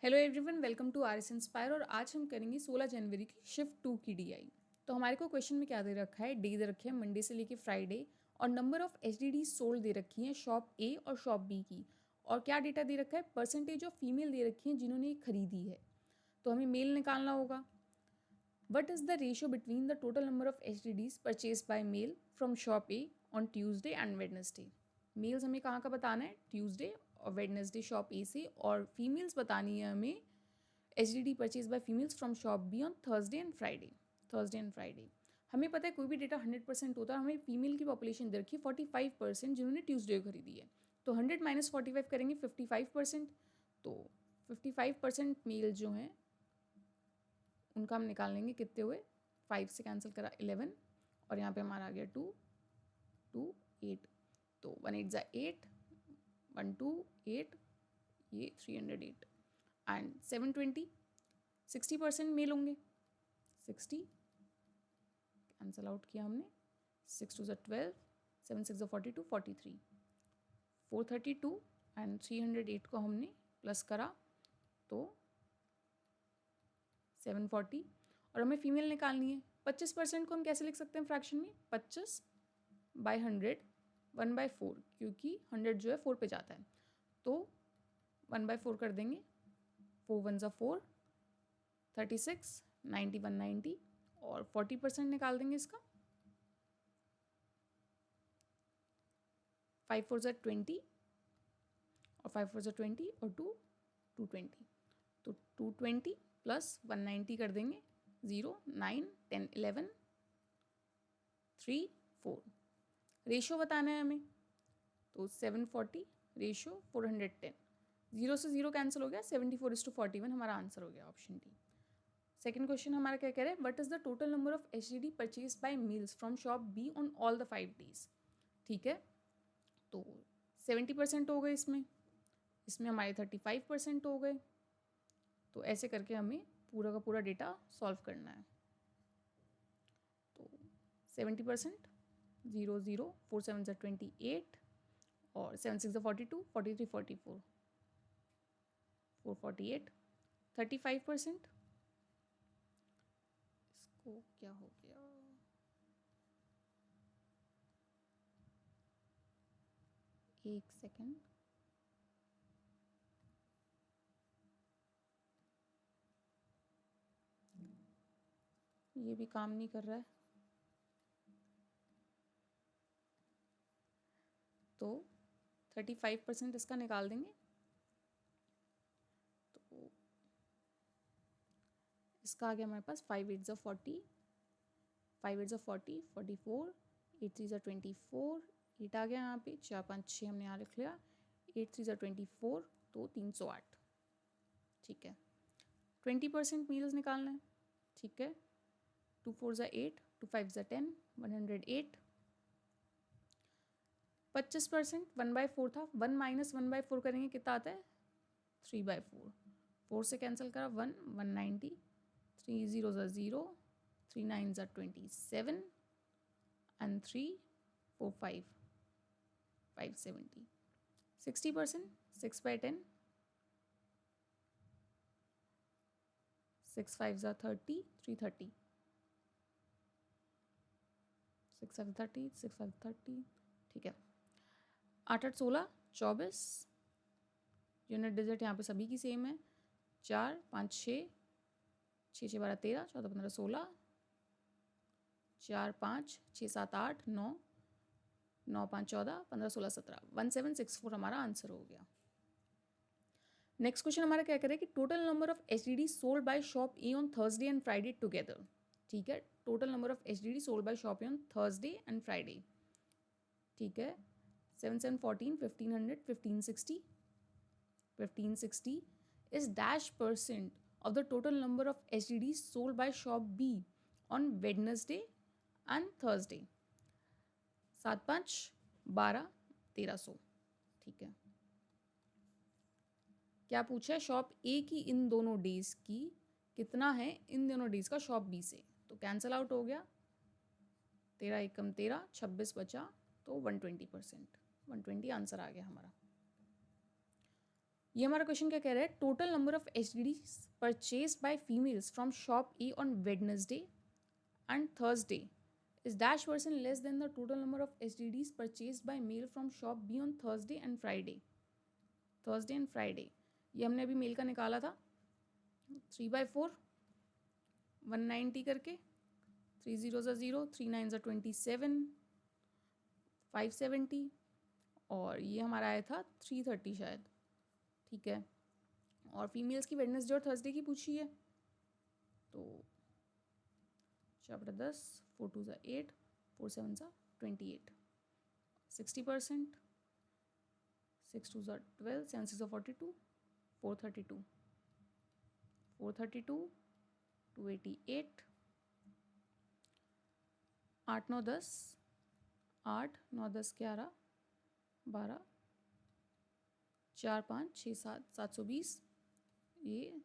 Hello everyone, welcome to R S Inspire. और आज हम करेंगे 16 जनवरी की शिफ्ट 2 की डीआई। तो हमारे को क्वेश्चन में क्या दे रखा है, डे दे रखे हैं मंडे से लेके फ्राइडे, और नंबर ऑफ एचडीडी सोल्ड दे रखी हैं शॉप ए और शॉप बी की। और क्या डेटा दे रखा है, परसेंटेज ऑफ फीमेल दे रखी हैं जिन्होंने ये खरीदी है। तो हमें मेल निकालना होगा। What is the ratio between the total number of HDDs purchase by male from shop A on Tuesday and Wednesday. Males हमें कहाँ का बताना है, ट्यूसडे और वेडनेसडे शॉप ए से, और फीमेल्स बतानी है हमें H D D purchase by females from shop B on Thursday and Friday. हमें पता है कोई भी डेटा 100% होता है। हमें फीमेल की पॉपुलेशन दे रखी है 45% जिन्होंने ट्यूसडे को खरीदी है। तो 100 माइनस 45 करेंगे 55%। तो 55% मेल जो हैं उनका हम निकाल लेंगे, कितने हुए, 5 से कैंसिल करा 11, और यहाँ पे हमारा आ गया 2 2 8। तो 1 8 ज़ा 8, 1 2 8, ये 308 एंड 720। 60% मेल होंगे। 60 कैंसल आउट किया हमने, 6 2 ज़ा 12, 7 6 ज़ा 42, 43, 432 एंड 308 को हमने प्लस करा तो 740। और हमें फीमेल निकालनी है। 25% को हम कैसे लिख सकते हैं फ्रैक्शन में, 25/100, 1/4, क्योंकि 100 जो है 4 पे जाता है। तो 1/4 कर देंगे, 4 1 ज़ा 4, 36, 90 190, और 40% निकाल देंगे इसका। 5 4 ज़ा 20, और 5 4 ज़ा 20, और 2 220। तो 220 प्लस 190 कर देंगे, 0 9 10 11 3 4। रेशो बताना है हमें, तो 740 रेशो 410। 0 से 0 कैंसिल हो गया, 74:41 हमारा आंसर हो गया, ऑप्शन डी। सेकेंड क्वेश्चन हमारा क्या कह रहा है, what is the total number of H D D purchase by meals from shop B on all the 5 days. ठीक है, तो 70% हो गए, इसमें हमारे 35% हो गए। तो ऐसे करके हमें पूरा का पूरा डेटा सॉल्व करना है। तो 70%, 0 0, 4 7 ज़ा 28, और 7 6 ज़ा 42, 43 44, 448, 35%। इसको क्या हो गया, एक सेकेंड, ये भी काम नहीं कर रहा है। तो 35% इसका निकाल देंगे। तो इसका आ गया हमारे पास 5 8 ज़ा 40, 5 8 ज़ा 40, 44, 8 3 ज़ा 24, 8 आ गया यहाँ पे, 4 5 6 हमने यहाँ लिख लिया, 8 3 ज़ा 24, तो 308। ठीक है, 20% मील्स निकालना है। ठीक है, 2 4 ज़ा 8, 2 5 ज़ा 10, 108। 25%, 1/4 था, 1 माइनस 1/4 करेंगे, कितना आता है, 3/4। 4 से कैंसिल करा 1, 190, 3 0 ज़ा 0, 3 9 ज़ा 27, एंड 3 4 5 570। 60%, 6/10, 6 5 ज़ा 30, 330, 6 5 30, 6 5 30। ठीक है, 8 8 16, 24। यूनिट डिजिट यहाँ पे सभी की सेम है, 4 5 6, 6 6 12 13, 14 15 16, 4 5 6 7 8 9, 9 5 14, 15 16 17, 1764 हमारा आंसर हो गया। नेक्स्ट क्वेश्चन हमारा क्या करें कि total number of H D D sold by shop A on Thursday and Friday together. ठीक है, total number of H D D sold by shop A on Thursday and Friday. ठीक है, 7 7 14, 1500, 1560। 1560 is dash percent of the total number of HDDs sold by shop B on Wednesday and Thursday। 7 5 12 1300। ठीक है, क्या पूछा है, shop ए की इन दोनों days की कितना है इन दोनों डेज का शॉप बी से। तो कैंसल आउट हो गया, 13 एकम 13, 26 बचा, तो 120%, 120 आंसर आ गया हमारा। ये हमारा क्वेश्चन क्या कह रहा है, total number of HDD purchase by females from shop A on Wednesday and Thursday is dash percent less than the total number of STDs purchased by male from shop B on Thursday and Friday. Thursday and Friday. ये हमने अभी mail का निकाला था 3/4 190 करके 3 0 0 3 9 27 570 और ये हमारा आया था 330 शायद, ठीक है। और फीमेल्स की वेडनेसडे और थर्सडे की पूछी है, तो 4/10 4 2 8 4 7 28 60%, 6 2 12 7 6 42 432 288 8 9 10 8 9 10 11 12 4 5 6 7 720 ये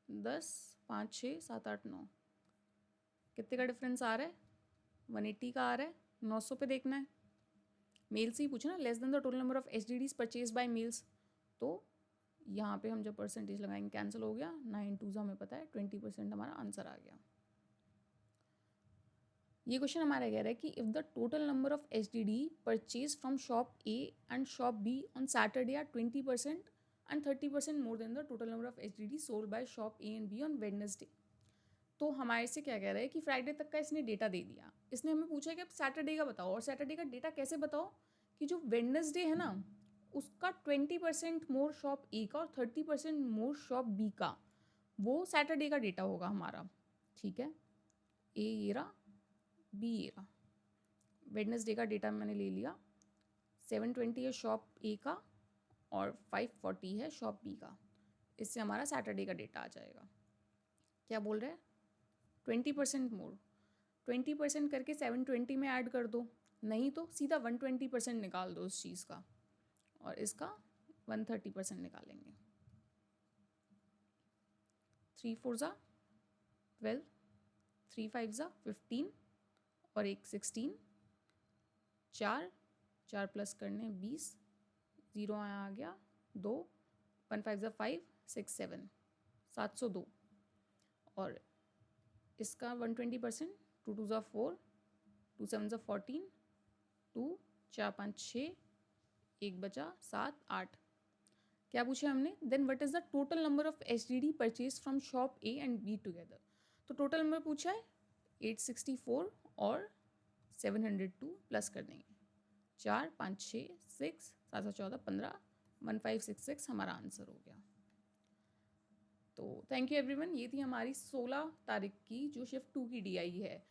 10 5 6 7 8 9 कितने का डिफरेंस आ रहा है, 180 का आ रहा है, 900 पे देखना है। मेल से ही पूछना, less than the total number of HDDs purchase by males, तो यहाँ पे हम जब परसेंटेज लगाएंगे कैंसिल हो गया, 9 2 हमें पता है 20% हमारा आंसर आ गया। ये क्वेश्चन हमारा कह रहा है कि if the total number of HDD purchase from shop A and shop B on Saturday are 20% and 30% more than the total number of HDD sold by shop A and B on Wednesday. तो हमारे से क्या कह रहा है कि Friday तक का इसने डेटा दे दिया, इसने हमें पूछा है कि अब सैटरडे का बताओ, और सैटरडे का डेटा कैसे बताओ कि जो वेडनेसडे है ना उसका 20% मोर शॉप ए का और 30% मोर शॉप बी का, वो सैटरडे का डेटा होगा हमारा, ठीक है। ए ये रहा, बी ये रहा, वेडनेसडे का डेटा मैंने ले लिया, 720 है शॉप ए का और 540 है शॉप बी का, इससे हमारा सैटरडे का डेटा आ जाएगा। क्या बोल रहे हैं, 20% मोर, 20% करके 720 में ऐड कर दो, नहीं तो सीधा 120% निकाल दो उस चीज़ का, और इसका 130% निकालेंगे। 3 4 12 3 5 15 और एक 16, 4 4 प्लस करने 20, 0 आ गया 2, 1 5 5 6 7 702, और इसका 120%, 2 2 4 2 7 14 2 4 5 6 1 बचा 7 8। क्या पूछा हमने, then what is the total number of HDD purchase from shop A and B together. तो टोटल नंबर पूछा है 864 और 702 प्लस कर देंगे, 4 5 6 6 7 14 15 1566 हमारा आंसर हो गया। तो थैंक यू एवरीवन, ये थी हमारी 16 तारीख की जो शिफ्ट 2 की डीआई है।